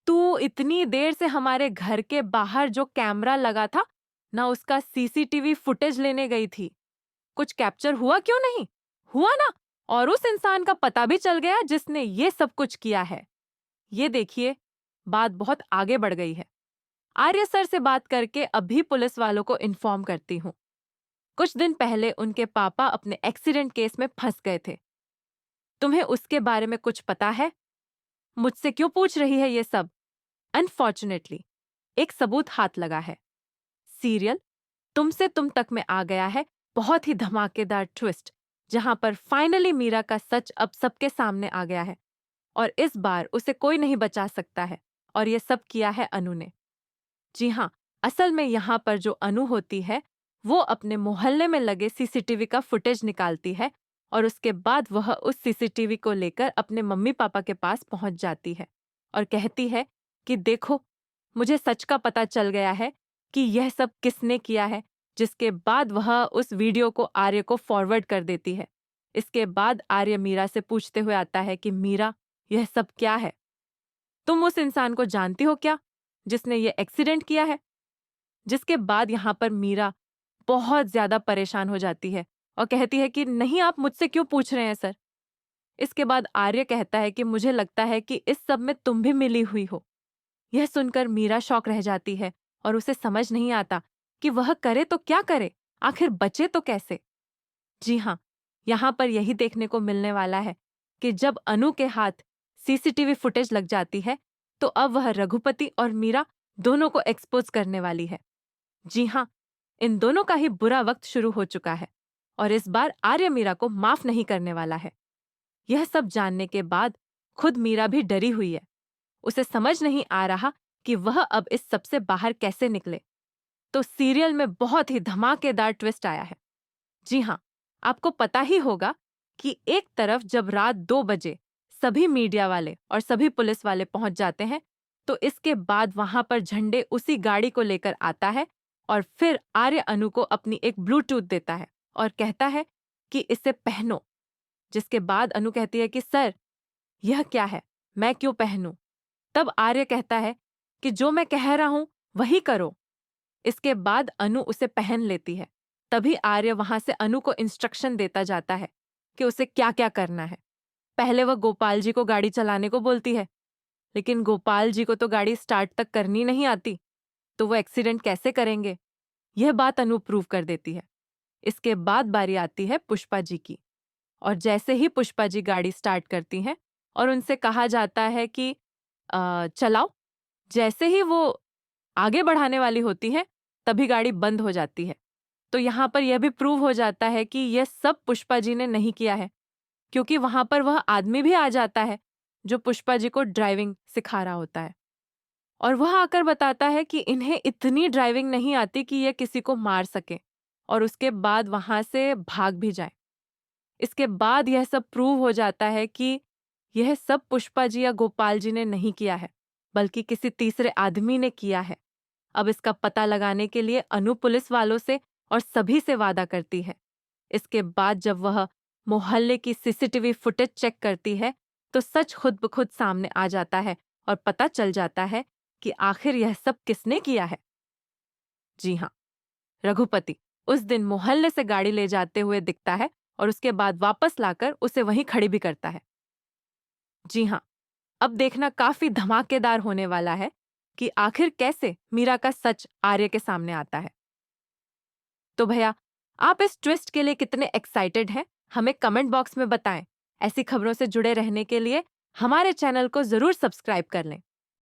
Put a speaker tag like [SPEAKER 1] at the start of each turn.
[SPEAKER 1] तू इतनी देर से हमारे घर के बाहर जो कैमरा लगा था ना, उसका सीसीटीवी फुटेज लेने गई थी। कुछ कैप्चर हुआ क्यों नहीं? हुआ ना। और उस इंसान का पता भी चल गया जिसने ये सब कुछ किया है। ये देखिए, बात बहुत आगे बढ़ गई है। आर्य सर से बात करके अभी पुलिस वालों को इन्फॉर्म करती हूँ। कुछ दिन पहले उनके पापा अपने एक्सीडेंट केस में फंस गए थे। तुम्हें उसके बारे में कुछ पता है? मुझसे क्यों पूछ रही है ये सब? अनफॉर्चुनेटली एक सबूत हाथ लगा है। सीरियल तुमसे तुम तक में आ गया है। बहुत ही धमाकेदार ट्विस्ट, जहां पर फाइनली मीरा का सच अब सबके सामने आ गया है और इस बार उसे कोई नहीं बचा सकता है। और ये सब किया है अनु ने। जी हाँ, असल में यहाँ पर जो अनु होती है वो अपने मोहल्ले में लगे सीसीटीवी का फुटेज निकालती है और उसके बाद वह उस सीसीटीवी को लेकर अपने मम्मी पापा के पास पहुंच जाती है और कहती है कि देखो, मुझे सच का पता चल गया है कि यह सब किसने किया है। जिसके बाद वह उस वीडियो को आर्य को फॉरवर्ड कर देती है। इसके बाद आर्य मीरा से पूछते हुए आता है कि मीरा, यह सब क्या है? तुम उस इंसान को जानती हो क्या जिसने ये एक्सीडेंट किया है? जिसके बाद यहाँ पर मीरा बहुत ज्यादा परेशान हो जाती है और कहती है कि नहीं, आप मुझसे क्यों पूछ रहे हैं सर? इसके बाद आर्य कहता है कि मुझे लगता है कि इस सब में तुम भी मिली हुई हो। यह सुनकर मीरा शॉक रह जाती है और उसे समझ नहीं आता कि वह करे तो क्या करे, आखिर बचे तो कैसे। जी हाँ, यहाँ पर यही देखने को मिलने वाला है कि जब अनु के हाथ सीसीटीवी फुटेज लग जाती है तो अब वह रघुपति और मीरा दोनों को एक्सपोज करने वाली है। जी हाँ, इन दोनों का ही बुरा वक्त शुरू हो चुका है और इस बार आर्य मीरा को माफ नहीं करने वाला है। यह सब जानने के बाद खुद मीरा भी डरी हुई है। उसे समझ नहीं आ रहा कि वह अब इस सब से बाहर कैसे निकले। तो सीरियल में बहुत ही धमाकेदार ट्विस्ट आया है। जी हाँ, आपको पता ही होगा कि एक तरफ जब रात 2 बजे सभी मीडिया वाले और सभी पुलिस वाले पहुंच जाते हैं तो इसके बाद वहां पर झंडे उसी गाड़ी को लेकर आता है और फिर आर्य अनु को अपनी एक ब्लूटूथ देता है और कहता है कि इसे पहनो। जिसके बाद अनु कहती है कि सर, यह क्या है, मैं क्यों पहनूं? तब आर्य कहता है कि जो मैं कह रहा हूं वही करो। इसके बाद अनु उसे पहन लेती है। तभी आर्य वहां से अनु को इंस्ट्रक्शन देता जाता है कि उसे क्या क्या करना है। पहले वह गोपाल जी को गाड़ी चलाने को बोलती है, लेकिन गोपाल जी को तो गाड़ी स्टार्ट तक करनी नहीं आती, तो वो एक्सीडेंट कैसे करेंगे? यह बात अनु प्रूव कर देती है। इसके बाद बारी आती है पुष्पा जी की और जैसे ही पुष्पा जी गाड़ी स्टार्ट करती हैं और उनसे कहा जाता है कि चलाओ, जैसे ही वो आगे बढ़ाने वाली होती है तभी गाड़ी बंद हो जाती है। तो यहाँ पर यह भी प्रूव हो जाता है कि यह सब पुष्पा जी ने नहीं किया है, क्योंकि वहां पर वह आदमी भी आ जाता है जो पुष्पा जी को ड्राइविंग सिखा रहा होता है और वह आकर बताता है कि इन्हें इतनी ड्राइविंग नहीं आती कि यह किसी को मार सके और उसके बाद वहां से भाग भी जाए। इसके बाद यह सब प्रूव हो जाता है कि यह सब पुष्पा जी या गोपाल जी ने नहीं किया है, बल्कि किसी तीसरे आदमी ने किया है। अब इसका पता लगाने के लिए अनु पुलिस वालों से और सभी से वादा करती है। इसके बाद जब वह मोहल्ले की सीसीटीवी फुटेज चेक करती है तो सच खुद ब खुद सामने आ जाता है और पता चल जाता है कि आखिर यह सब किसने किया है। जी हाँ, रघुपति उस दिन मोहल्ले से गाड़ी ले जाते हुए दिखता है और उसके बाद वापस लाकर उसे वहीं खड़ी भी करता है। जी हाँ, अब देखना काफी धमाकेदार होने वाला है कि आखिर कैसे मीरा का सच आर्य के सामने आता है। तो भैया, आप इस ट्विस्ट के लिए कितने एक्साइटेड हैं, हमें कमेंट बॉक्स में बताएं। ऐसी खबरों से जुड़े रहने के लिए हमारे चैनल को जरूर सब्सक्राइब कर लें।